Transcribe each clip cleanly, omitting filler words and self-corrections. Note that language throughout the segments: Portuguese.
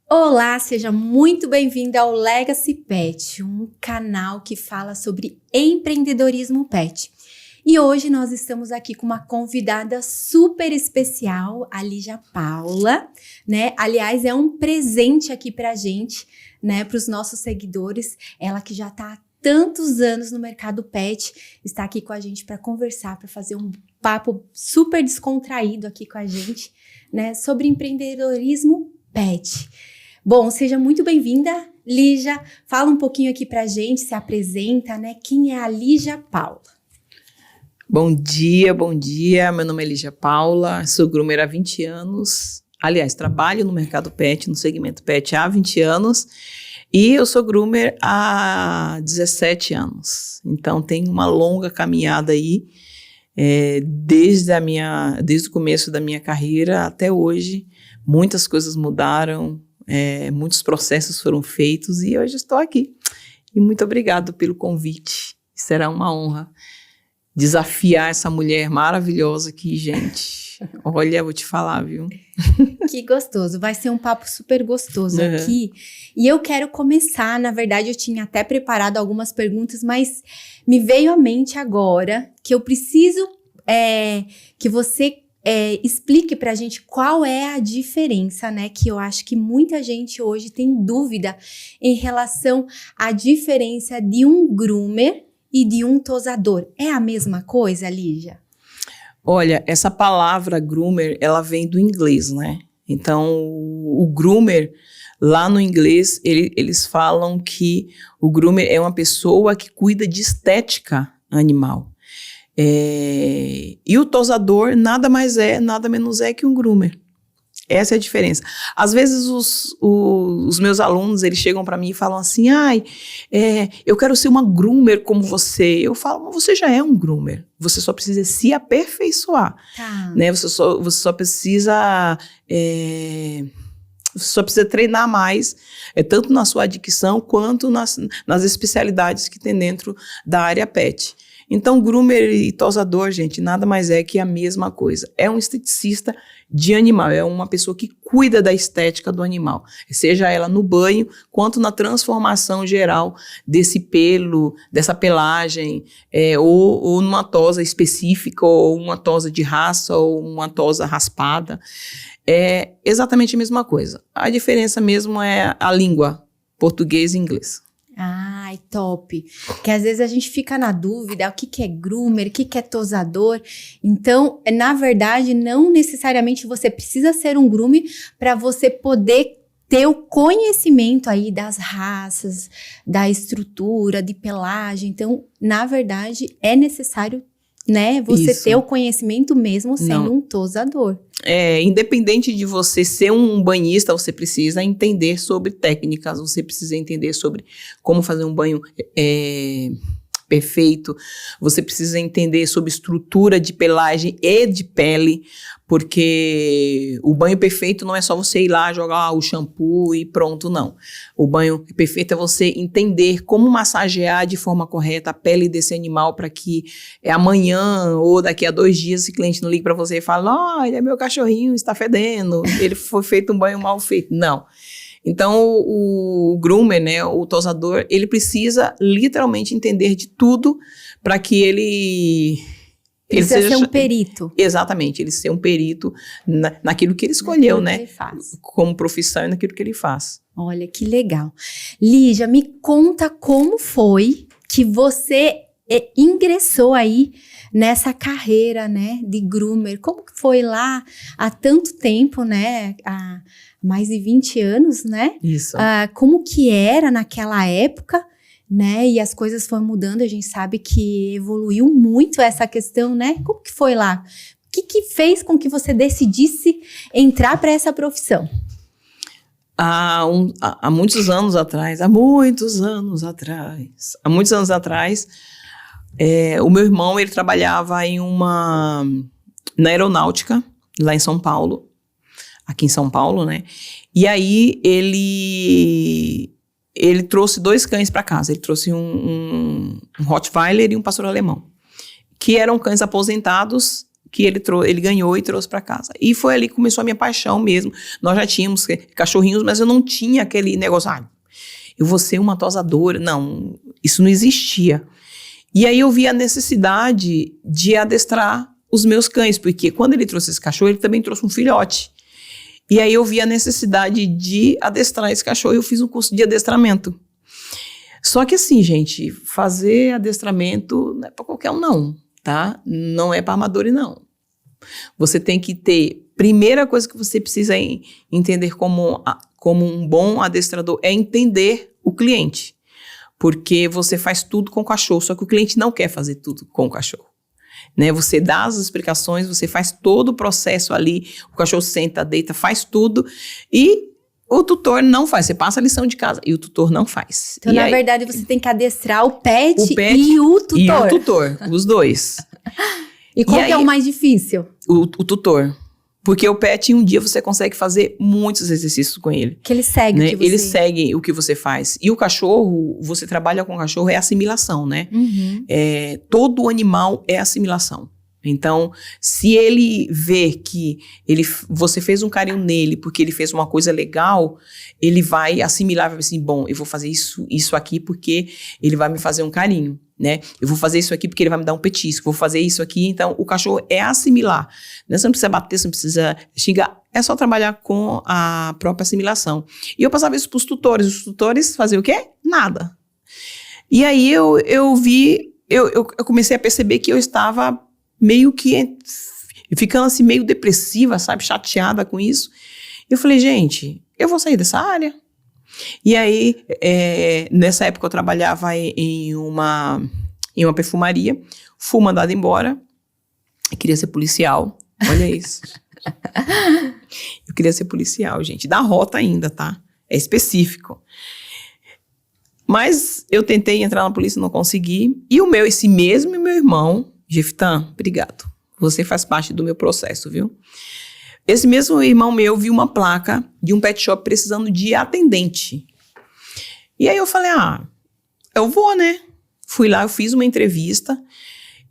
Olá, seja muito bem-vindo ao Legacy Pet, um canal que fala sobre empreendedorismo pet. E hoje nós estamos aqui com uma convidada super especial, a Lígia Paula, né? Aliás, é um presente aqui pra gente, né? Para os nossos seguidores. Ela que já tá há tantos anos no mercado pet, está aqui com a gente para conversar, para fazer um papo super descontraído aqui com a gente, né? Sobre empreendedorismo pet. Bom, seja muito bem-vinda, Lígia. Fala um pouquinho aqui pra gente, se apresenta, né? Quem é a Lígia Paula? Bom dia. Meu nome é Lígia Paula, sou groomer há 20 anos. Aliás, trabalho no mercado pet, no segmento pet há 20 anos. E eu sou groomer há 17 anos. Então, tem uma longa caminhada aí, desde o começo da minha carreira até hoje. Muitas coisas mudaram. Muitos processos foram feitos e hoje estou aqui. E muito obrigado pelo convite. Será uma honra desafiar essa mulher maravilhosa aqui, gente. Olha, vou te falar, viu? Que gostoso. Vai ser um papo super gostoso aqui. E eu quero começar, na verdade, eu tinha até preparado algumas perguntas, mas me veio à mente agora que eu preciso que você explique pra gente qual é a diferença, né? Que eu acho que muita gente hoje tem dúvida em relação à diferença de um groomer e de um tosador. É a mesma coisa, Lígia? Olha, essa palavra groomer, ela vem do inglês, né? Então, o groomer, lá no inglês, eles falam que o groomer é uma pessoa que cuida de estética animal. E o tosador nada menos é que um groomer. Essa é a diferença. Às vezes os meus alunos, eles chegam para mim e falam assim, eu quero ser uma groomer como você. Eu falo, mas você já é um groomer. Você só precisa se aperfeiçoar. Tá. Né? Você só precisa treinar mais, tanto na sua dicção quanto nas especialidades que tem dentro da área pet. Então, groomer e tosador, gente, nada mais é que a mesma coisa. É um esteticista de animal, é uma pessoa que cuida da estética do animal, seja ela no banho, quanto na transformação geral desse pelo, dessa pelagem, ou numa tosa específica, ou uma tosa de raça, ou uma tosa raspada. É exatamente a mesma coisa. A diferença mesmo é a língua, português e inglês. Ai, top. Porque às vezes a gente fica na dúvida, o que é groomer, o que é tosador. Então, na verdade, não necessariamente você precisa ser um groomer para você poder ter o conhecimento aí das raças, da estrutura, de pelagem. Então, na verdade, é necessário, né, você ter o conhecimento mesmo sendo um tosador. Independente de você ser um banhista, você precisa entender sobre técnicas, você precisa entender sobre como fazer um banho perfeito, você precisa entender sobre estrutura de pelagem e de pele, porque o banho perfeito não é só você ir lá jogar o shampoo e pronto, não. O banho perfeito é você entender como massagear de forma correta a pele desse animal para que amanhã ou daqui a 2 dias esse cliente não ligue para você e fale, olha, meu cachorrinho está fedendo, ele foi feito um banho mal feito. Não. Então, o groomer, né, o tosador, ele precisa literalmente entender de tudo para que ele precisa ser um perito. Exatamente, ele ser um perito naquilo que ele escolheu, né? Que ele faz. Como profissão e naquilo que ele faz. Olha, que legal. Lígia, me conta como foi que você ingressou aí nessa carreira, né, de groomer. Como que foi lá há tanto tempo, né, há mais de 20 anos, né? Isso. Como que era naquela época, né, e as coisas foram mudando, a gente sabe que evoluiu muito essa questão, né? Como que foi lá? O que fez com que você decidisse entrar para essa profissão? Há muitos anos atrás, o meu irmão, ele trabalhava na aeronáutica, lá em São Paulo, aqui em São Paulo, né? E aí, ele trouxe 2 cães para casa. Ele trouxe um Rottweiler e um pastor alemão, que eram cães aposentados que ele ganhou e trouxe para casa. E foi ali que começou a minha paixão mesmo. Nós já tínhamos cachorrinhos, mas eu não tinha aquele negócio, eu vou ser uma tosadora. Não, isso não existia. E aí eu vi a necessidade de adestrar os meus cães, porque quando ele trouxe esse cachorro, ele também trouxe um filhote. E aí eu vi a necessidade de adestrar esse cachorro e eu fiz um curso de adestramento. Só que assim, gente, fazer adestramento não é para qualquer um não, tá? Não é para amador não. Você tem que ter, primeira coisa que você precisa entender como um bom adestrador é entender o cliente. Porque você faz tudo com o cachorro, só que o cliente não quer fazer tudo com o cachorro. Né? Você dá as explicações, você faz todo o processo ali, o cachorro senta, deita, faz tudo e o tutor não faz. Você passa a lição de casa e o tutor não faz. Então, na verdade, você tem que adestrar o pet e o tutor. E o tutor, os dois. E qual que é o mais difícil? O tutor. Porque o pet, em um dia, você consegue fazer muitos exercícios com ele. Que ele segue, né? Ele segue o que você faz. E o cachorro, você trabalha com o cachorro, é assimilação, né? Uhum. Todo animal é assimilação. Então, se ele vê que você fez um carinho nele porque ele fez uma coisa legal, ele vai assimilar, vai assim, bom, eu vou fazer isso aqui porque ele vai me fazer um carinho, né? Eu vou fazer isso aqui porque ele vai me dar um petisco, vou fazer isso aqui. Então, o cachorro é assimilar. Né? Você não precisa bater, você não precisa xingar, é só trabalhar com a própria assimilação. E eu passava isso para os tutores faziam o quê? Nada. E aí eu comecei a perceber que eu estava meio que ficando assim meio depressiva, sabe, chateada com isso. Eu falei, gente, eu vou sair dessa área. E aí, nessa época eu trabalhava em uma perfumaria, fui mandada embora, eu queria ser policial, olha isso. Eu queria ser policial, gente, da rota ainda, tá? É específico. Mas eu tentei entrar na polícia, não consegui. E esse mesmo meu irmão, Jeftan, obrigado. Você faz parte do meu processo, viu? Esse mesmo irmão meu viu uma placa de um pet shop precisando de atendente. E aí eu falei, eu vou, né? Fui lá, eu fiz uma entrevista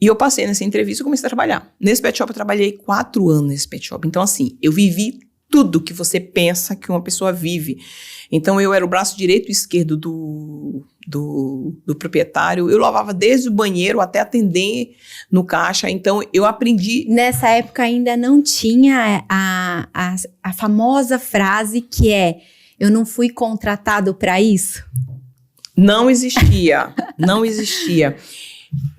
e eu passei nessa entrevista e comecei a trabalhar. Nesse pet shop eu trabalhei 4 anos nesse pet shop. Então assim, eu vivi tudo que você pensa que uma pessoa vive. Então eu era o braço direito e esquerdo do proprietário, eu lavava desde o banheiro até atender no caixa, então eu aprendi. Nessa época ainda não tinha a famosa frase que é, eu não fui contratado para isso? Não existia, não existia.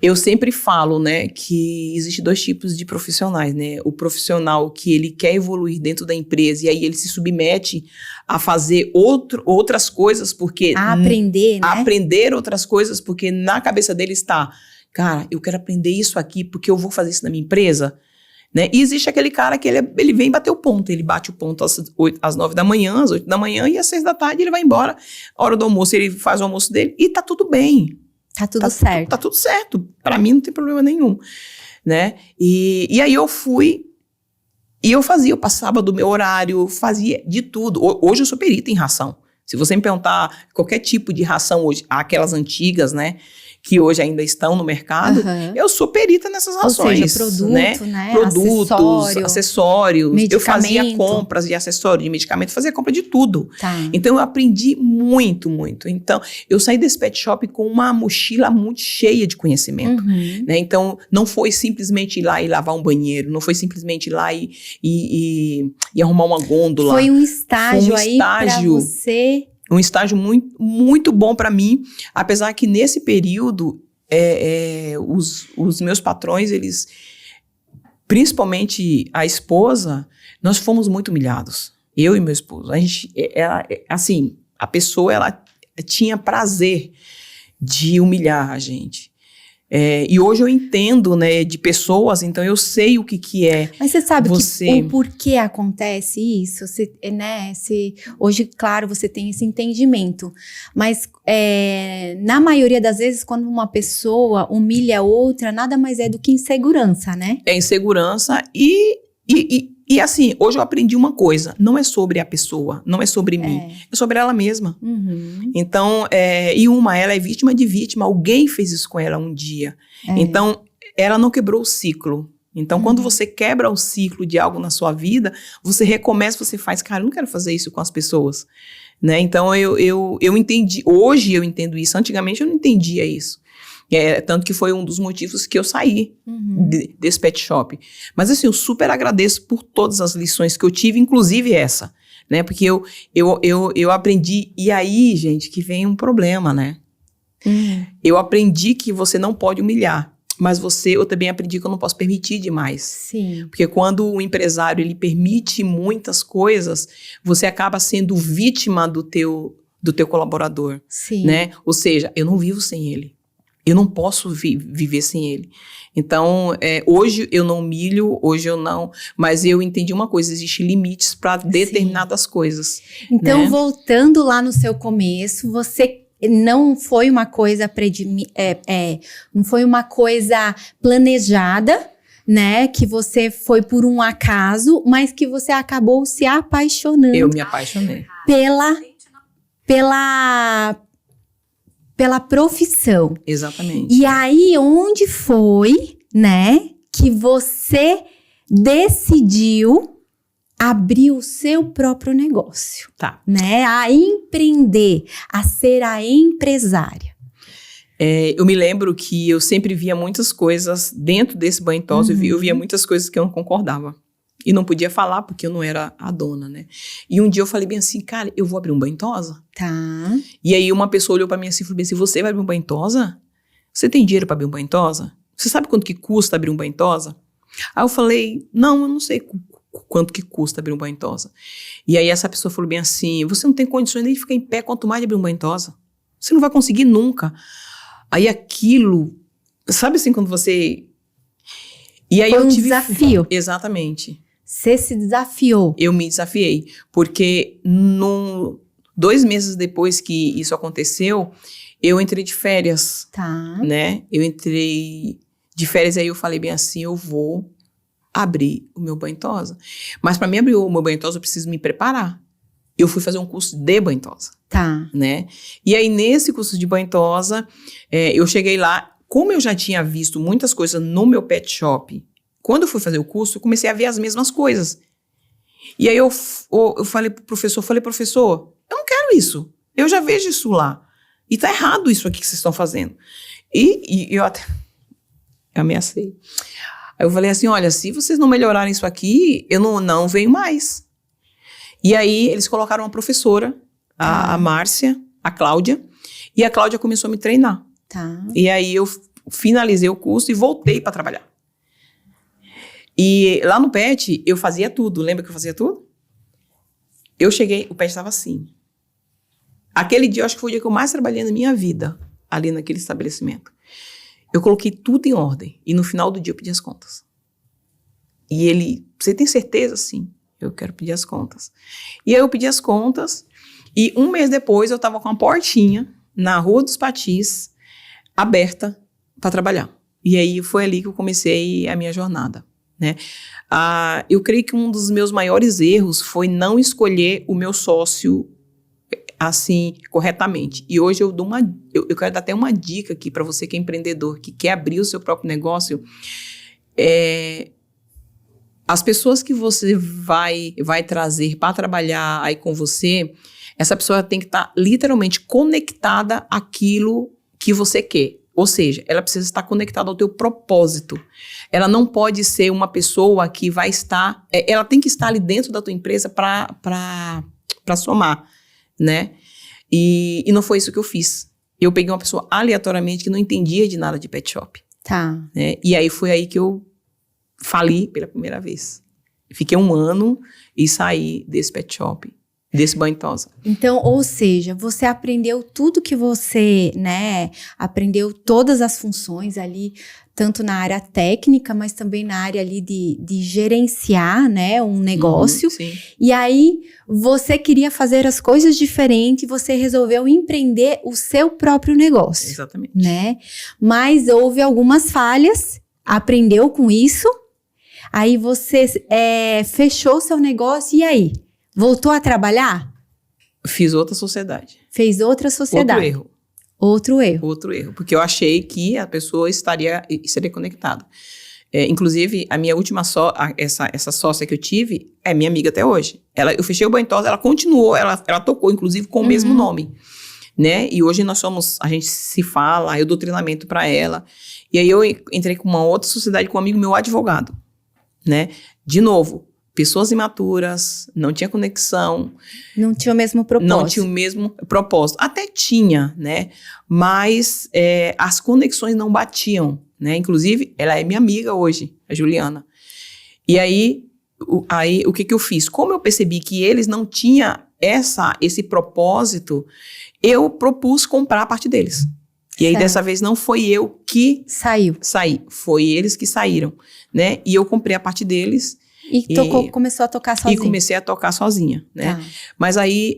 Eu sempre falo, né, que existe 2 tipos de profissionais, né? O profissional que ele quer evoluir dentro da empresa e aí ele se submete a fazer outras coisas porque... A aprender, né? A aprender outras coisas porque na cabeça dele está, cara, eu quero aprender isso aqui porque eu vou fazer isso na minha empresa, né? E existe aquele cara que ele vem bater o ponto, ele bate o ponto às 9 da manhã, às 8 da manhã e às 6 da tarde ele vai embora. A hora do almoço ele faz o almoço dele e tá tudo bem. Tá tudo certo. Tá tudo certo. Pra mim não tem problema nenhum, né? E aí eu fui e eu passava do meu horário, fazia de tudo. Hoje eu sou perita em ração. Se você me perguntar qualquer tipo de ração hoje, aquelas antigas, né? Que hoje ainda estão no mercado, eu sou perita nessas rações. Ou seja, produto, né? Produtos, acessórios. Eu fazia compras de acessórios, de medicamento, fazia compra de tudo. Tá. Então, eu aprendi muito, muito. Então, eu saí desse pet shop com uma mochila muito cheia de conhecimento. Uhum. Né? Então, não foi simplesmente ir lá e lavar um banheiro, não foi simplesmente ir lá e arrumar uma gôndola. Foi um estágio aí pra você... Um estágio muito, muito bom para mim, apesar que nesse período, os meus patrões, eles, principalmente a esposa, nós fomos muito humilhados. Eu e meu esposo. A pessoa, ela tinha prazer de humilhar a gente. E hoje eu entendo, né, de pessoas, então eu sei o que é. Mas você sabe o porquê acontece isso? Hoje, claro, você tem esse entendimento, mas na maioria das vezes, quando uma pessoa humilha a outra, nada mais é do que insegurança, né? É insegurança e assim, hoje eu aprendi uma coisa, não é sobre a pessoa, não é sobre mim, é sobre ela mesma. Uhum. Então, ela é vítima de vítima, alguém fez isso com ela um dia. Então, ela não quebrou o ciclo, Então, quando você quebra o ciclo de algo na sua vida, você recomeça, você faz, cara, eu não quero fazer isso com as pessoas, né? Então, eu entendi, hoje eu entendo isso, antigamente eu não entendia isso. Tanto que foi um dos motivos que eu saí desse pet shop. Mas assim, eu super agradeço por todas as lições que eu tive, inclusive essa, né? Porque eu aprendi, e aí, gente, que vem um problema, né? Eu aprendi que você não pode humilhar. Mas eu também aprendi que eu não posso permitir demais. Sim. Porque quando o empresário, ele permite muitas coisas, você acaba sendo vítima do teu colaborador. Sim. Né? Ou seja, eu não vivo sem ele. Eu não posso viver sem ele. Então, hoje eu não humilho, hoje eu não... Mas eu entendi uma coisa, existem limites para determinadas coisas. Então, né? Voltando lá no seu começo, você... não foi uma coisa não foi uma coisa planejada, né? Que você foi por um acaso, mas que você acabou se apaixonando. Eu me apaixonei. Pela profissão. Exatamente. E aí, onde foi, né? Que você decidiu abrir o seu próprio negócio, Tá. né? A empreender, a ser a empresária. Eu me lembro que eu sempre via muitas coisas dentro desse banho tosa, eu via muitas coisas que eu não concordava. E não podia falar porque eu não era a dona, né? E um dia eu falei bem assim, cara, eu vou abrir um banho tosa. Tá. E aí uma pessoa olhou pra mim assim e falou bem assim, você vai abrir um banho tosa? Você tem dinheiro pra abrir um banho tosa? Você sabe quanto que custa abrir um banho tosa? Aí eu falei, não, eu não sei quanto que custa abrir um banho tosa. E aí essa pessoa falou bem assim, você não tem condições nem de ficar em pé, quanto mais de abrir um banho tosa. Você não vai conseguir nunca. Aí aquilo, sabe assim, quando você... E aí foi um desafio. Exatamente. Você se desafiou. Eu me desafiei, porque 2 meses depois que isso aconteceu, eu entrei de férias. Tá. Né? Eu entrei de férias e aí eu falei bem assim, eu vou abrir o meu banho tosa. Mas para mim abrir o meu banho tosa, eu preciso me preparar. Eu fui fazer um curso de banho tosa. Tá. Né? E aí nesse curso de banho tosa, eu cheguei lá, como eu já tinha visto muitas coisas no meu pet shop, quando eu fui fazer o curso, eu comecei a ver as mesmas coisas. E aí eu falei pro professor, professor, eu não quero isso. Eu já vejo isso lá. E tá errado isso aqui que vocês estão fazendo. E eu até ameacei. Aí eu falei assim, olha, se vocês não melhorarem isso aqui, eu não venho mais. E aí eles colocaram uma professora, a Márcia, a Cláudia, e a Cláudia começou a me treinar. Tá. E aí eu finalizei o curso e voltei para trabalhar. E lá no PET, eu fazia tudo. Lembra que eu fazia tudo? Eu cheguei, o PET estava assim. Aquele dia, eu acho que foi o dia que eu mais trabalhei na minha vida, ali naquele estabelecimento. Eu coloquei tudo em ordem. E no final do dia, eu pedi as contas. E ele, você tem certeza? Sim, eu quero pedir as contas. E aí eu pedi as contas. E 1 mês depois, eu estava com uma portinha na Rua dos Patis, aberta para trabalhar. E aí foi ali que eu comecei a minha jornada. Né? Eu creio que um dos meus maiores erros foi não escolher o meu sócio assim corretamente. E hoje eu quero dar até uma dica aqui para você que é empreendedor, que quer abrir o seu próprio negócio. As pessoas que você vai trazer para trabalhar aí com você, essa pessoa tem que estar literalmente conectada àquilo que você quer. Ou seja, ela precisa estar conectada ao teu propósito. Ela não pode ser uma pessoa que vai estar... ela tem que estar ali dentro da tua empresa para somar, né? E não foi isso que eu fiz. Eu peguei uma pessoa aleatoriamente que não entendia de nada de pet shop. Tá. Né? E aí foi aí que eu fali pela primeira vez. Fiquei 1 ano e saí desse pet shop. Desse banho tosa. Então, ou seja, você aprendeu tudo que você, né, aprendeu todas as funções ali, tanto na área técnica, mas também na área ali de gerenciar, né, um negócio. Sim. E aí, você queria fazer as coisas diferentes, você resolveu empreender o seu próprio negócio. Exatamente. Né? Mas houve algumas falhas, aprendeu com isso, aí você fechou seu negócio, e aí? Voltou a trabalhar? Fiz outra sociedade. Fez outra sociedade. Outro erro. Outro erro. Porque eu achei que a pessoa estaria conectada. Inclusive, a minha última essa sócia que eu tive é minha amiga até hoje. Eu fechei o Banho Tosa, ela continuou, ela tocou, inclusive, com o mesmo nome, né? E hoje a gente se fala, eu dou treinamento para ela. E aí eu entrei com uma outra sociedade com um amigo meu advogado, né? De novo, pessoas imaturas, não tinha conexão. Não tinha o mesmo propósito. Não tinha o mesmo propósito. Até tinha, né? Mas as conexões não batiam, né? Inclusive, ela é minha amiga hoje, a Juliana. E aí o que eu fiz? Como eu percebi que eles não tinham esse propósito, eu propus comprar a parte deles. E aí, dessa vez, não foi eu que saí, foi eles que saíram, né? E eu comprei a parte deles. Começou a tocar sozinha. E comecei a tocar sozinha, né? Ah. Mas aí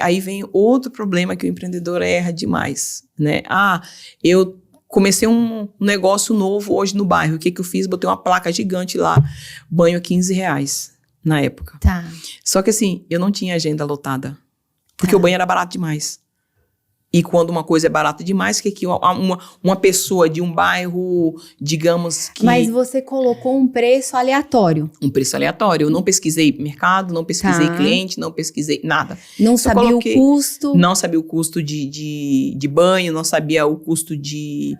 aí vem outro problema que o empreendedor erra demais, né? Eu comecei um negócio novo hoje no bairro. O que eu fiz? Botei uma placa gigante lá, banho a R$15 na época. Tá. Só que assim, eu não tinha agenda lotada, porque o banho era barato demais. E quando uma coisa é barata demais, que uma pessoa de um bairro, digamos que... Mas você colocou um preço aleatório. Um preço aleatório. Eu não pesquisei mercado, não pesquisei cliente, não pesquisei nada. Não sabia o custo. Não sabia o custo de banho, não sabia o custo de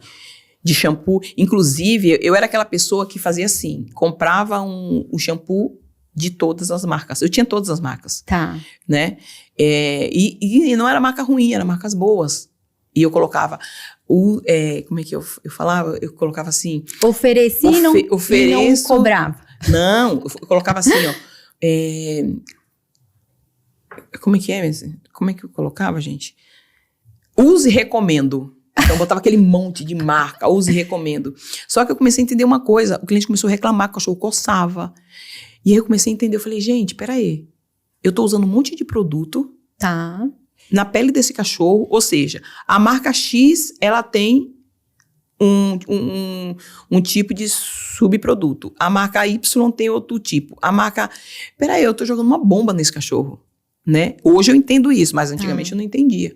shampoo. Inclusive, eu era aquela pessoa que fazia assim, comprava um shampoo de todas as marcas. Eu tinha todas as marcas. Tá. Né? E não era marca ruim, eram marcas boas. E eu colocava como é que eu falava? Eu colocava assim... Oferecia e não cobrava. Não, eu colocava assim, ó. Como é que é? Como é que eu colocava, gente? Use e recomendo. Então, eu botava aquele monte de marca, use e recomendo. Só que eu comecei a entender uma coisa. O cliente começou a reclamar que o cachorro coçava. E aí eu comecei a entender, eu falei, gente, peraí. Eu tô usando um monte de produto na pele desse cachorro, ou seja, a marca X, ela tem um tipo de subproduto. A marca Y tem outro tipo. A marca... Peraí, eu tô jogando uma bomba nesse cachorro, né? Hoje eu entendo isso, mas antigamente eu não entendia.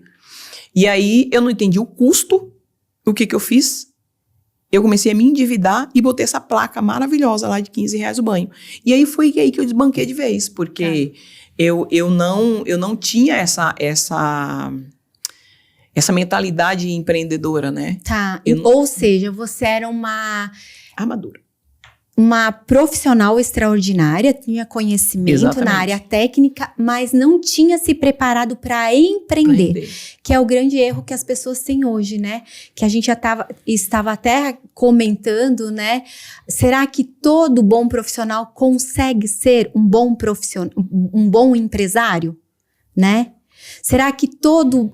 E aí eu não entendi o custo. O que eu fiz? Eu comecei a me endividar e botei essa placa maravilhosa lá de R$15 o banho. E aí foi aí que eu desbanquei de vez, porque eu não tinha essa mentalidade empreendedora, né? Tá. Ou seja, você era uma... Armadura. Uma profissional extraordinária, tinha conhecimento na área técnica, mas não tinha se preparado para empreender, que é o grande erro que as pessoas têm hoje, né? Que a gente já estava até comentando, né? Será que todo bom profissional consegue ser um bom empresário, né? Será que todo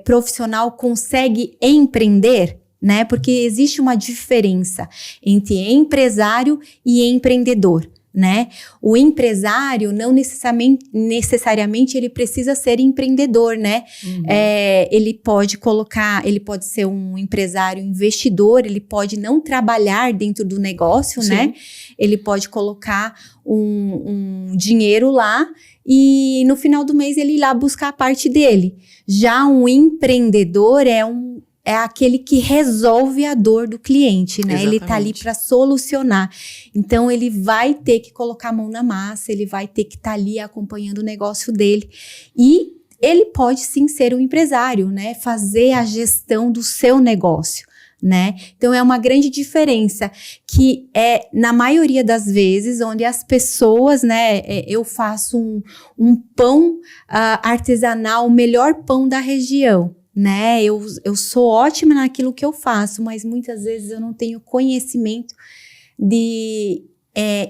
profissional consegue empreender? Né? Porque existe uma diferença entre empresário e empreendedor, né? O empresário não necessariamente ele precisa ser empreendedor, né? Uhum. Ele pode ser um empresário investidor, ele pode não trabalhar dentro do negócio, Sim. né? Ele pode colocar um dinheiro lá e no final do mês ele ir lá buscar a parte dele. Já um empreendedor é aquele que resolve a dor do cliente, né? Exatamente. Ele tá ali para solucionar. Então, ele vai ter que colocar a mão na massa, ele vai ter que estar ali acompanhando o negócio dele. E ele pode sim ser um empresário, né? Fazer a gestão do seu negócio, né? Então, é uma grande diferença que na maioria das vezes, onde as pessoas, né? Eu faço um pão artesanal, o melhor pão da região. Né? Eu sou ótima naquilo que eu faço, mas muitas vezes eu não tenho conhecimento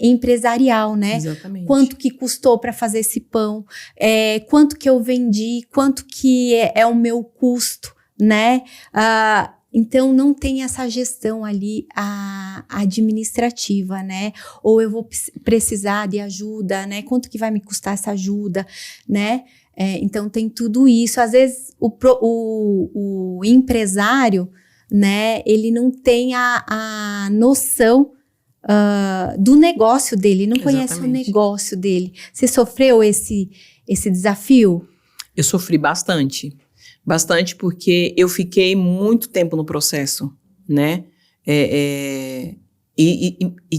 empresarial, né? Exatamente. Quanto que custou para fazer esse pão, quanto que eu vendi, quanto que é o meu custo, né? Então, não tem essa gestão ali administrativa, né? Ou eu vou precisar de ajuda, né? Quanto que vai me custar essa ajuda, né? Então, tem tudo isso. Às vezes, o empresário, né? Ele não tem a noção do negócio dele, não Exatamente. Conhece o negócio dele. Você sofreu esse desafio? Eu sofri bastante. Bastante porque eu fiquei muito tempo no processo, né?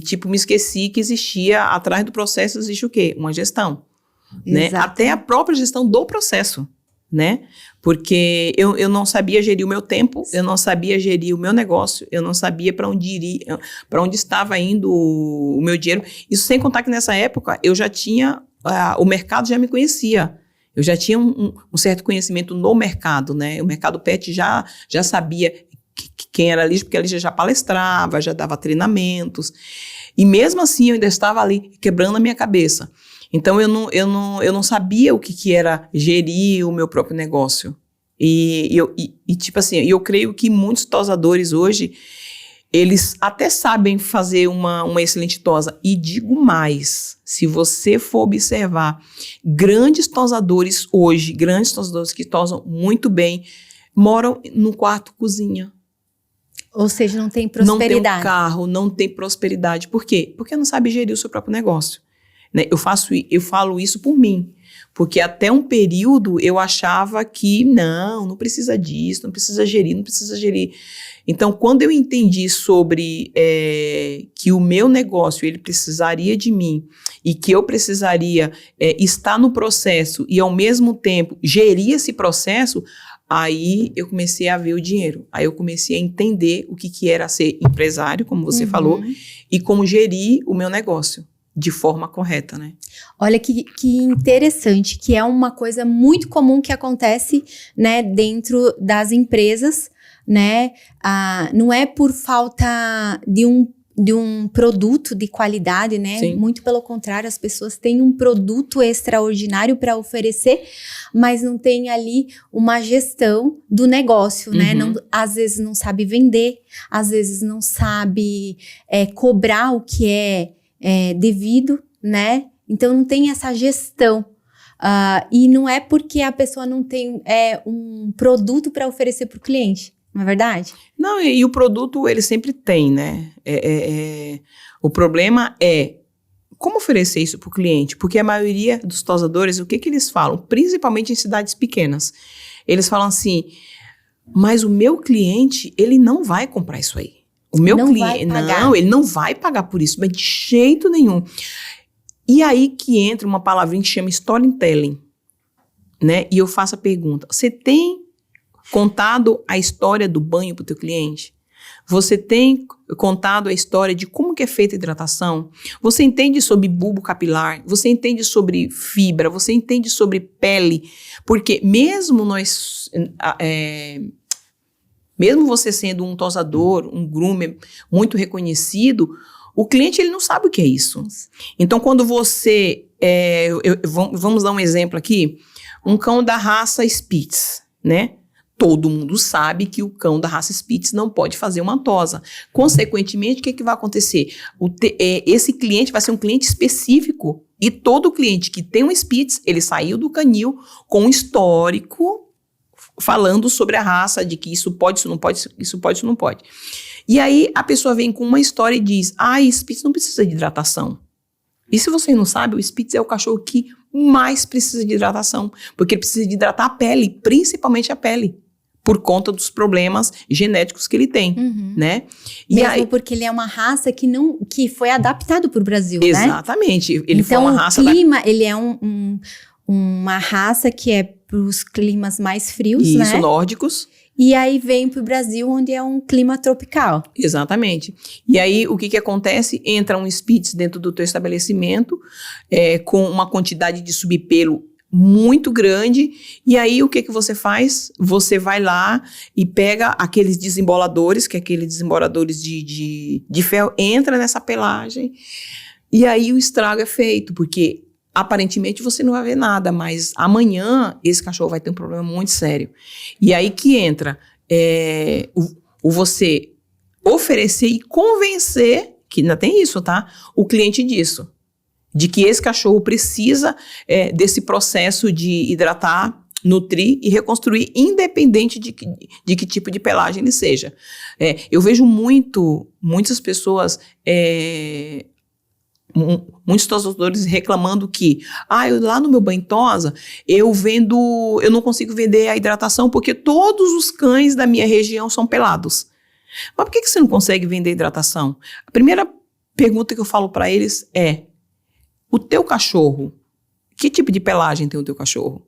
tipo, me esqueci que existia, atrás do processo existe o quê? Uma gestão, né? Até a própria gestão do processo, né? Porque eu não sabia gerir o meu tempo, eu não sabia gerir o meu negócio, eu não sabia para onde estava indo o meu dinheiro. Isso sem contar que nessa época eu já tinha, o mercado já me conhecia. Eu já tinha um certo conhecimento no mercado, né? O mercado pet já sabia quem era a Lígia, porque a Lígia já palestrava, já dava treinamentos. E mesmo assim eu ainda estava ali quebrando a minha cabeça. Então, eu não sabia o que era gerir o meu próprio negócio. Tipo assim, eu creio que muitos tosadores hoje, eles até sabem fazer uma excelente tosa. E digo mais, se você for observar, grandes tosadores hoje, grandes tosadores que tosam muito bem, moram no quarto cozinha. Ou seja, não tem prosperidade. Não tem um carro, não tem prosperidade. Por quê? Porque não sabe gerir o seu próprio negócio. Né? Eu falo isso por mim, porque até um período eu achava que não precisa disso, não precisa gerir. Então, quando eu entendi sobre que o meu negócio, ele precisaria de mim e que eu precisaria estar no processo e ao mesmo tempo gerir esse processo, aí eu comecei a ver o dinheiro, aí eu comecei a entender o que era ser empresário, como você falou, e como gerir o meu negócio de forma correta, né? Olha que interessante, que é uma coisa muito comum que acontece, né, dentro das empresas, né? Não é por falta de um produto de qualidade, né? Sim. Muito pelo contrário, as pessoas têm um produto extraordinário para oferecer, mas não tem ali uma gestão do negócio, né? Às vezes não sabe vender, às vezes não sabe cobrar o que é devido, né? Então não tem essa gestão. E não é porque a pessoa não tem um produto para oferecer para o cliente, não é verdade? Não, e o produto ele sempre tem, né? O problema é como oferecer isso para o cliente, porque a maioria dos tosadores, o que eles falam? Principalmente em cidades pequenas. Eles falam assim, mas o meu cliente, ele não vai comprar isso aí. O meu cliente, não, ele não vai pagar por isso, mas de jeito nenhum. E aí que entra uma palavrinha que chama storytelling, né? E eu faço a pergunta, você tem contado a história do banho para o teu cliente? Você tem contado a história de como que é feita a hidratação? Você entende sobre bulbo capilar? Você entende sobre fibra? Você entende sobre pele? Porque mesmo você sendo um tosador, um groomer muito reconhecido, o cliente ele não sabe o que é isso. Então, quando você... vamos dar um exemplo aqui. Um cão da raça Spitz, né? Todo mundo sabe que o cão da raça Spitz não pode fazer uma tosa. Consequentemente, o que vai acontecer? Esse cliente vai ser um cliente específico. E todo cliente que tem um Spitz, ele saiu do canil com um histórico falando sobre a raça, de que isso pode, isso não pode, isso pode, isso não pode. E aí a pessoa vem com uma história e diz, Spitz não precisa de hidratação. E se você não sabe, o Spitz é o cachorro que mais precisa de hidratação, porque ele precisa de hidratar a pele, principalmente a pele, por conta dos problemas genéticos que ele tem, né? E mesmo porque ele é uma raça que foi adaptado para o Brasil, né? Exatamente. Ele foi uma raça... Então o clima, ele é uma raça que é para os climas mais frios, né? Isso, nórdicos. E aí vem para o Brasil, onde é um clima tropical. Exatamente. E aí, o que acontece? Entra um Spitz dentro do teu estabelecimento, com uma quantidade de subpelo muito grande, e aí o que você faz? Você vai lá e pega aqueles desemboladores, que é aqueles desemboladores de ferro, entra nessa pelagem, e aí o estrago é feito, porque aparentemente você não vai ver nada, mas amanhã esse cachorro vai ter um problema muito sério. E aí que entra o você oferecer e convencer, que ainda tem isso, tá? O cliente disso. De que esse cachorro precisa desse processo de hidratar, nutrir e reconstruir, independente de que tipo de pelagem ele seja. Eu vejo muitas pessoas... muitos tosadores reclamando que lá no meu banho tosa eu não consigo vender a hidratação porque todos os cães da minha região são pelados. Mas por que você não consegue vender hidratação? A primeira pergunta que eu falo para eles é: o teu cachorro, que tipo de pelagem tem o teu cachorro?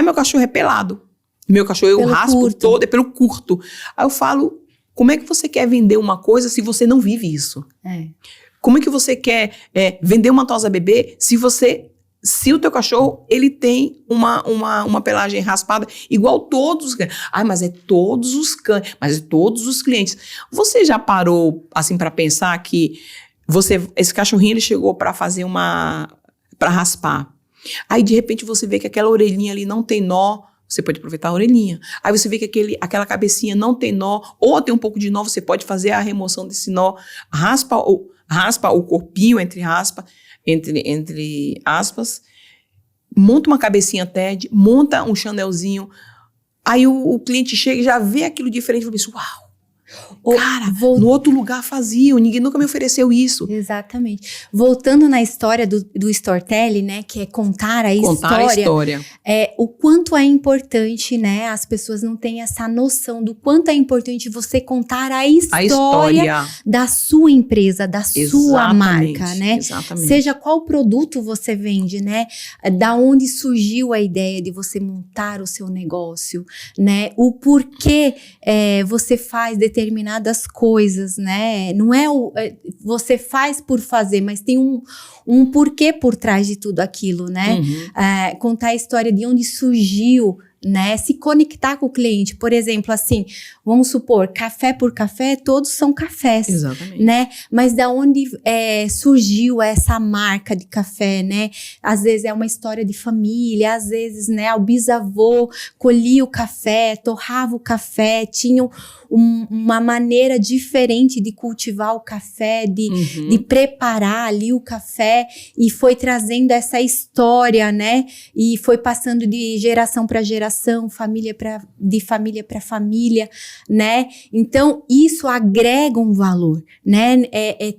Meu cachorro é pelado. Meu cachorro eu raspo todo, é pelo curto. Aí eu falo, como é que você quer vender uma coisa se você não vive isso? Como é que você quer vender uma tosa bebê se o teu cachorro, ele tem uma pelagem raspada, igual todos os cães. Mas é todos os cães, mas é todos os clientes. Você já parou, assim, para pensar que esse cachorrinho, ele chegou para fazer para raspar. Aí, de repente, você vê que aquela orelhinha ali não tem nó, você pode aproveitar a orelhinha. Aí você vê que aquela cabecinha não tem nó, ou tem um pouco de nó, você pode fazer a remoção desse nó, raspa o corpinho, entre aspas, monta uma cabecinha TED, monta um chanelzinho, aí o cliente chega e já vê aquilo diferente e fala assim, uau, cara, no outro lugar faziam, ninguém nunca me ofereceu isso. Exatamente. Voltando na história do storytelling, né, que é contar a história. O quanto é importante, né, as pessoas não têm essa noção do quanto é importante você contar a história da sua empresa, da sua marca, né? Exatamente. Seja qual produto você vende, né? Da onde surgiu a ideia de você montar o seu negócio, né? O porquê você faz determinadas coisas, né? Não é você faz por fazer, mas tem um porquê por trás de tudo aquilo, né? Contar a história de onde surgiu, né? Se conectar com o cliente. Por exemplo, assim, vamos supor, café por café, todos são cafés. Exatamente. Né? Mas da onde surgiu essa marca de café, né? Às vezes é uma história de família, às vezes, né, o bisavô colhia o café, torrava o café, tinha uma maneira diferente de cultivar o café, de preparar ali o café, e foi trazendo essa história, né? E foi passando de geração para geração, de família para família, né? Então, isso agrega um valor, né?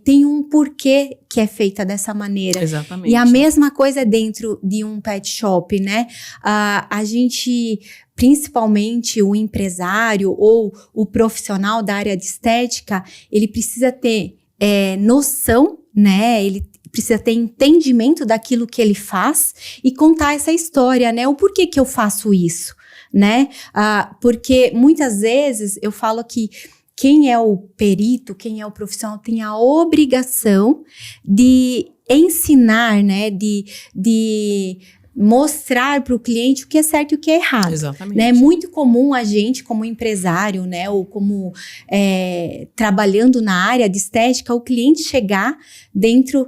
Tem um porquê que é feita dessa maneira. Exatamente. E a mesma coisa dentro de um pet shop, né? A gente, principalmente o empresário ou o profissional da área de estética, ele precisa ter noção, né? Ele precisa ter entendimento daquilo que ele faz e contar essa história, né? O porquê que eu faço isso, né? Porque muitas vezes eu falo que quem é o perito, quem é o profissional tem a obrigação de ensinar, né? De mostrar para o cliente o que é certo e o que é errado. Exatamente. Né? É muito comum a gente, como empresário, né, ou como trabalhando na área de estética, o cliente chegar dentro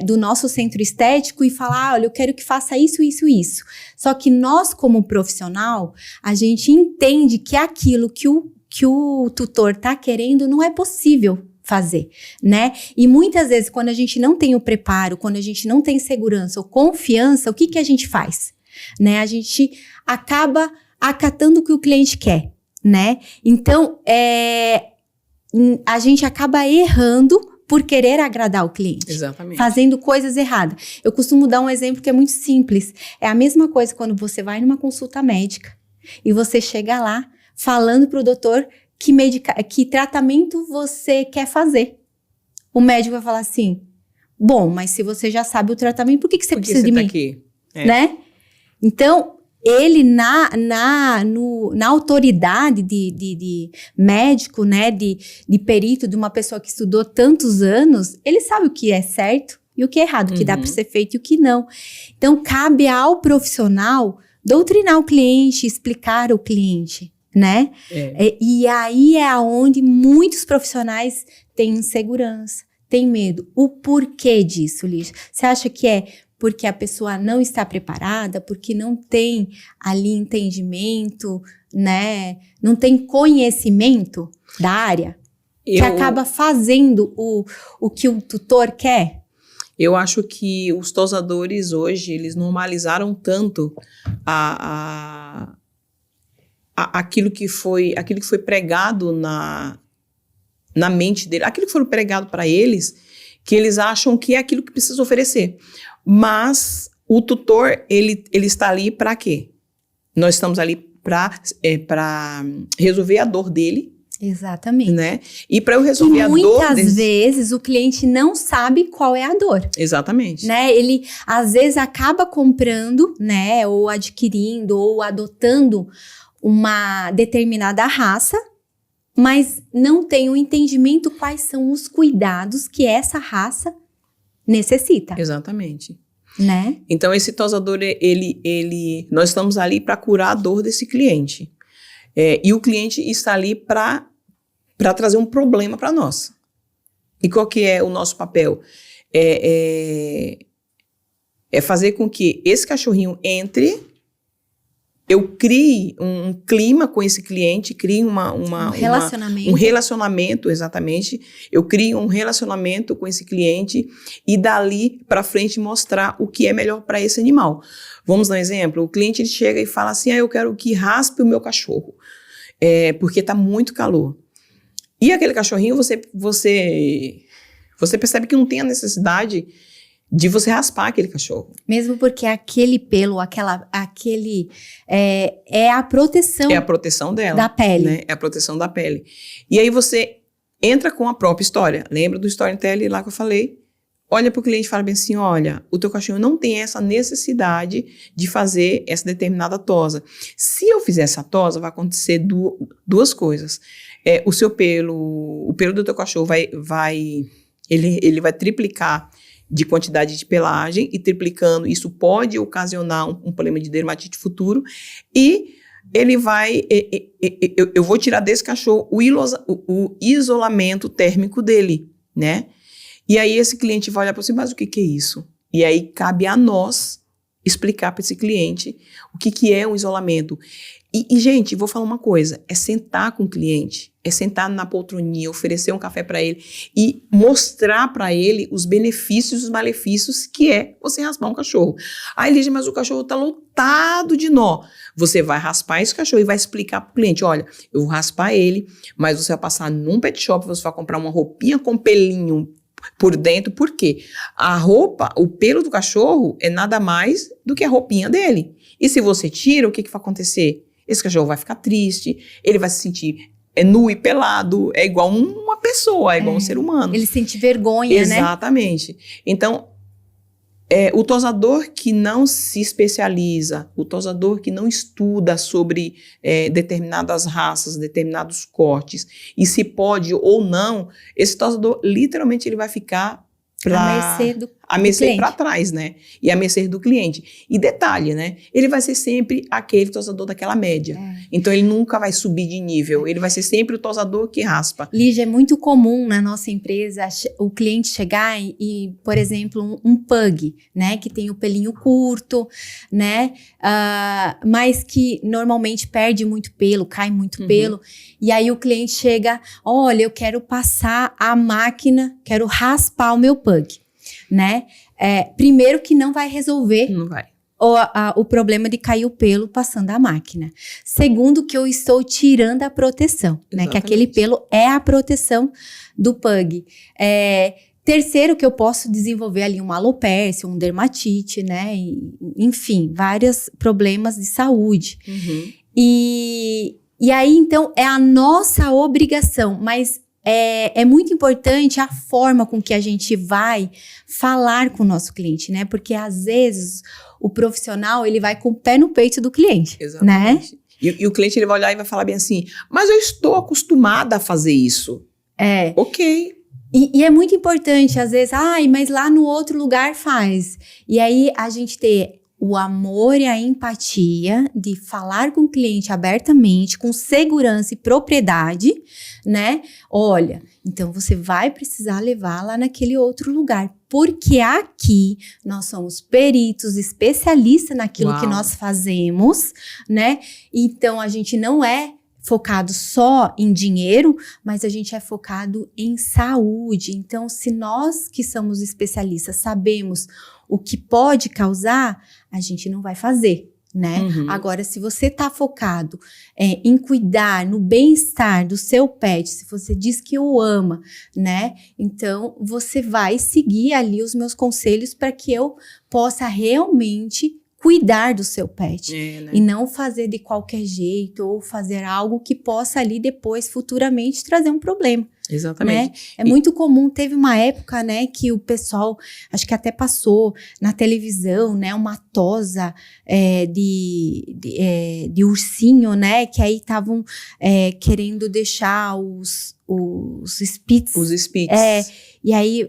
do nosso centro estético e falar, olha, eu quero que faça isso, isso, isso. Só que nós, como profissional, a gente entende que aquilo que o tutor está querendo não é possível fazer, né? E muitas vezes, quando a gente não tem o preparo, quando a gente não tem segurança ou confiança, o que a gente faz? Né? A gente acaba acatando o que o cliente quer, né? Então, a gente acaba errando por querer agradar o cliente. Exatamente. Fazendo coisas erradas. Eu costumo dar um exemplo que é muito simples. É a mesma coisa quando você vai numa consulta médica e você chega lá falando para o doutor que tratamento você quer fazer. O médico vai falar assim, bom, mas se você já sabe o tratamento, por que você precisa de mim? Aqui? Né? Então, ele na autoridade de médico, né, de perito, de uma pessoa que estudou tantos anos, ele sabe o que é certo e o que é errado, o que dá para ser feito e o que não. Então, cabe ao profissional doutrinar o cliente, explicar o cliente, né? E aí é onde muitos profissionais têm insegurança, têm medo. O porquê disso, Lígia? Você acha que é porque a pessoa não está preparada, porque não tem ali entendimento, né? Não tem conhecimento da área? Que acaba fazendo o que o tutor quer? Eu acho que os tosadores hoje, eles normalizaram tanto aquilo que foi pregado na mente dele, aquilo que foi pregado para eles, que eles acham que é aquilo que precisa oferecer. Mas o tutor, ele está ali para quê? Nós estamos ali para resolver a dor dele, Exatamente. Né? E para eu resolver a dor... Muitas vezes o cliente não sabe qual é a dor. Exatamente. Né? Ele, às vezes, acaba comprando, né? Ou adquirindo, ou adotando uma determinada raça, mas não tem o entendimento quais são os cuidados que essa raça necessita. Exatamente. Né? Então, esse tosador, nós estamos ali para curar a dor desse cliente. E o cliente está ali para trazer um problema para nós. E qual que é o nosso papel? É fazer com que esse cachorrinho entre, eu crie um clima com esse cliente, crie um relacionamento. Um relacionamento, exatamente. Eu crio um relacionamento com esse cliente e dali para frente mostrar o que é melhor para esse animal. Vamos dar um exemplo? O cliente ele chega e fala assim, eu quero que raspe o meu cachorro, porque está muito calor. E aquele cachorrinho, você percebe que não tem a necessidade de você raspar aquele cachorro. Mesmo porque aquele pelo, aquele é a proteção. É a proteção dela. Da pele. Né? É a proteção da pele. E aí você entra com a própria história. Lembra do storytelling lá que eu falei? Olha para o cliente e fala bem assim, olha, o teu cachorro não tem essa necessidade de fazer essa determinada tosa. Se eu fizer essa tosa, vai acontecer duas coisas. O seu pelo, o pelo do teu cachorro ele vai triplicar de quantidade de pelagem, e triplicando, isso pode ocasionar um problema de dermatite futuro, e ele vai, eu vou tirar desse cachorro o isolamento térmico dele, né? E aí esse cliente vai olhar para você, mas o que é isso? E aí cabe a nós explicar para esse cliente o que é um isolamento. E, gente, vou falar uma coisa, é sentar com o cliente, é sentar na poltroninha, oferecer um café para ele e mostrar para ele os benefícios e os malefícios que é você raspar um cachorro. Lígia, mas o cachorro está lotado de nó. Você vai raspar esse cachorro e vai explicar para o cliente, olha, eu vou raspar ele, mas você vai passar num pet shop, você vai comprar uma roupinha com pelinho por dentro, por quê? A roupa, o pelo do cachorro é nada mais do que a roupinha dele. E se você tira, o que vai acontecer? Esse cachorro vai ficar triste, ele vai se sentir nu e pelado, é igual uma pessoa, é igual um ser humano. Ele sente vergonha, Exatamente. Né? Então, o tosador que não se especializa, o tosador que não estuda sobre determinadas raças, determinados cortes, e se pode ou não, esse tosador, literalmente, ele vai ficar a mercê para trás, né? E a mercê do cliente. E detalhe, né? Ele vai ser sempre aquele tosador daquela média. Então, ele nunca vai subir de nível. Ele vai ser sempre o tosador que raspa. Lígia, é muito comum na nossa empresa o cliente chegar e por exemplo, um pug, né? Que tem o pelinho curto, né? Mas que normalmente perde muito pelo, cai muito pelo. E aí o cliente chega, olha, eu quero passar a máquina, quero raspar o meu pug. Né? Primeiro que não vai resolver o problema de cair o pelo passando a máquina. Segundo que eu estou tirando a proteção, né? Que aquele pelo é a proteção do pug. Terceiro que eu posso desenvolver ali uma alopécia, um dermatite, né? Enfim, vários problemas de saúde. E aí, então, é a nossa obrigação, mas é muito importante a forma com que a gente vai falar com o nosso cliente, né? Porque, às vezes, o profissional, ele vai com o pé no peito do cliente, Exatamente. Né? E o cliente, ele vai olhar e vai falar bem assim, mas eu estou acostumada a fazer isso. Ok. E é muito importante, às vezes, mas lá no outro lugar faz. E aí, a gente ter o amor e a empatia de falar com o cliente abertamente, com segurança e propriedade, né? Olha, então você vai precisar levar lá naquele outro lugar, porque aqui nós somos peritos, especialistas naquilo que nós fazemos, né? Então a gente não é focado só em dinheiro, mas a gente é focado em saúde. Então, se nós que somos especialistas sabemos o que pode causar, a gente não vai fazer, né? Agora, se você tá focado em cuidar, no bem-estar do seu pet, se você diz que o ama, né? Então, você vai seguir ali os meus conselhos para que eu possa realmente cuidar do seu pet. Né? E não fazer de qualquer jeito ou fazer algo que possa ali depois, futuramente, trazer um problema. Exatamente. Né? É muito comum, teve uma época, né, que o pessoal, acho que até passou na televisão, né, uma tosa de ursinho, né, que aí estavam querendo deixar os Spitz. Os Spitz. E aí,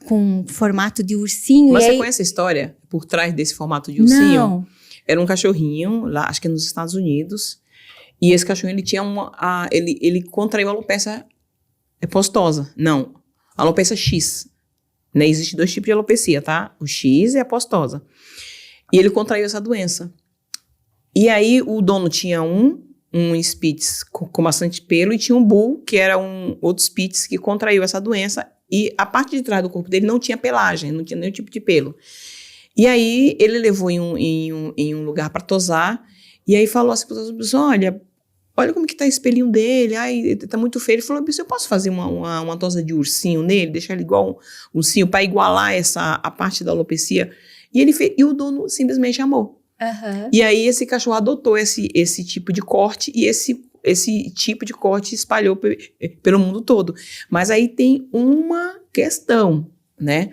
com formato de ursinho. Mas e você aí... conhece a história por trás desse formato de ursinho? Não. Era um cachorrinho, lá, acho que nos Estados Unidos, e esse cachorrinho, ele tinha ele contraiu a alopecia postosa. Não, alopecia X. Né? Existem 2 tipos de alopecia, tá? O X e a postosa. E ele contraiu essa doença. E aí, o dono tinha um Spitz com bastante pelo, e tinha um Bull, que era outro Spitz que contraiu essa doença, e a parte de trás do corpo dele não tinha pelagem, não tinha nenhum tipo de pelo. E aí, ele levou em um lugar para tosar, e aí falou assim para as pessoas, olha como que tá esse pelinho dele, ai, tá muito feio. Ele falou, eu posso fazer uma tosa de ursinho nele, deixar ele igual um ursinho, para igualar a parte da alopecia? E ele fez, e o dono simplesmente amou. Uhum. E aí esse cachorro adotou esse tipo de corte, e esse tipo de corte espalhou pelo mundo todo. Mas aí tem uma questão, né?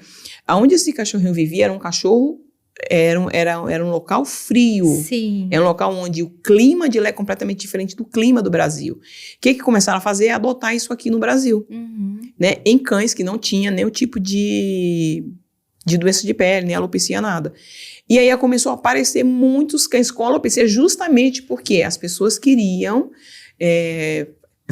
Aonde esse cachorrinho vivia era um cachorro, era um local frio. Sim. É um local onde o clima de lá é completamente diferente do clima do Brasil. O que começaram a fazer é adotar isso aqui no Brasil. Uhum. Né? Em cães que não tinha nenhum tipo de doença de pele, nem alopecia, nada. E aí começou a aparecer muitos cães com alopecia, justamente porque as pessoas queriam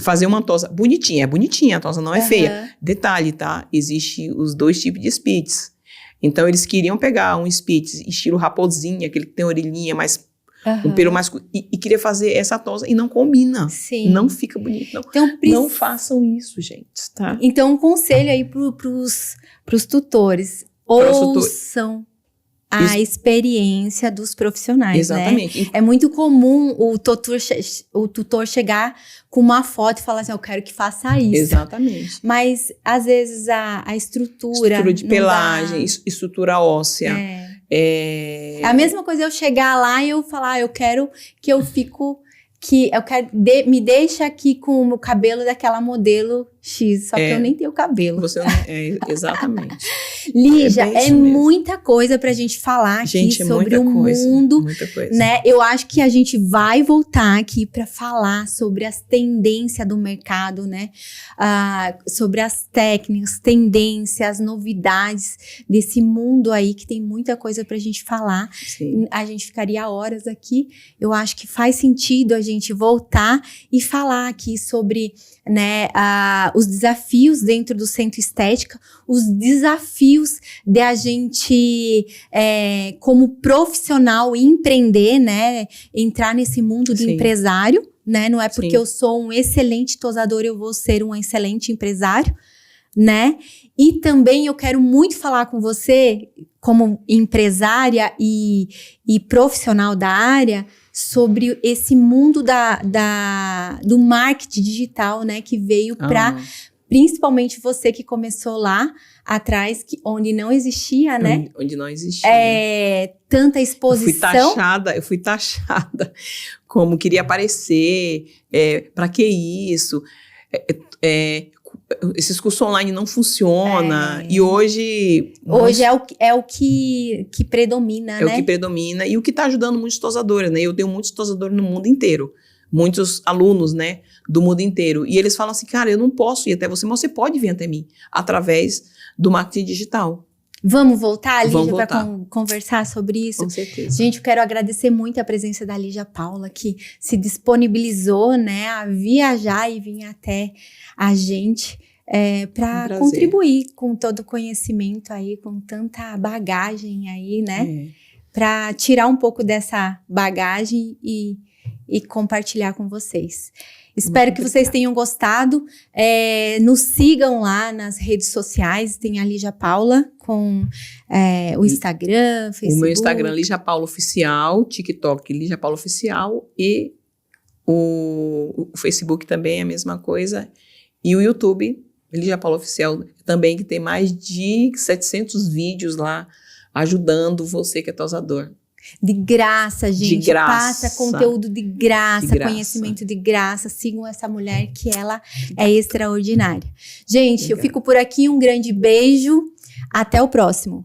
fazer uma tosa bonitinha. É bonitinha, a tosa não é feia. Detalhe, tá? Existem os 2 tipos de Spitz. Então, eles queriam pegar um Spitz estilo raposinha, aquele que tem orelhinha, mais um pelo mais... E queria fazer essa tosa, e não combina. Sim. Não fica bonito. Não, então, não façam isso, gente, tá? Então, um conselho aí pros tutores. Ouçam a experiência dos profissionais. Exatamente. Né? É muito comum o tutor chegar com uma foto e falar assim, eu quero que faça isso. Exatamente. Mas, às vezes, a estrutura... Estrutura de pelagem, estrutura óssea. É a mesma coisa eu chegar lá e eu falar, eu quero que eu fico... me deixa aqui com o cabelo daquela modelo X, só que eu nem tenho cabelo. Você não, exatamente. Lígia, muita coisa pra gente falar aqui sobre o mundo, muita coisa. Né? Eu acho que a gente vai voltar aqui pra falar sobre as tendências do mercado, né? Sobre as técnicas, tendências, novidades desse mundo aí, que tem muita coisa pra gente falar. Sim. A gente ficaria horas aqui. Eu acho que faz sentido a gente voltar e falar aqui sobre, né, os desafios dentro do Centro Estética, os desafios de a gente, como profissional, empreender, né, entrar nesse mundo de empresário, né, não é porque eu sou um excelente tosador, eu vou ser um excelente empresário, né, e também eu quero muito falar com você, como empresária e profissional da área, sobre esse mundo do marketing digital, né, que veio para, principalmente você que começou lá atrás, onde não existia, né? Onde não existia. Tanta exposição. Eu fui taxada como queria aparecer, para que isso? Esses cursos online não funcionam. E hoje... Hoje é o que predomina, né? É o que predomina. E o que está ajudando muitos tosadores, né? Eu tenho muitos tosadores no mundo inteiro. Muitos alunos, né? Do mundo inteiro. E eles falam assim, cara, eu não posso ir até você, mas você pode vir até mim. Através do marketing digital. Vamos voltar, Lígia, para conversar sobre isso? Com certeza. Gente, eu quero agradecer muito a presença da Lígia Paula, que se disponibilizou, né, a viajar e vir até a gente para contribuir com todo o conhecimento aí, com tanta bagagem aí, né? Para tirar um pouco dessa bagagem e compartilhar com vocês. Espero que vocês tenham gostado. Nos sigam lá nas redes sociais. Tem a Lígia Paula com o Instagram, Facebook. O meu Instagram, Lígia Paula Oficial. TikTok, Lígia Paula Oficial. E o Facebook também é a mesma coisa. E o YouTube, Lígia Paula Oficial, também, que tem mais de 700 vídeos lá ajudando você que é tosador. De graça, gente. De graça. Passa conteúdo de graça, De graça. conhecimento de graça. Sigam essa mulher que ela é extraordinária. Gente, Obrigada. eu fico por aqui. Um grande beijo. Até o próximo.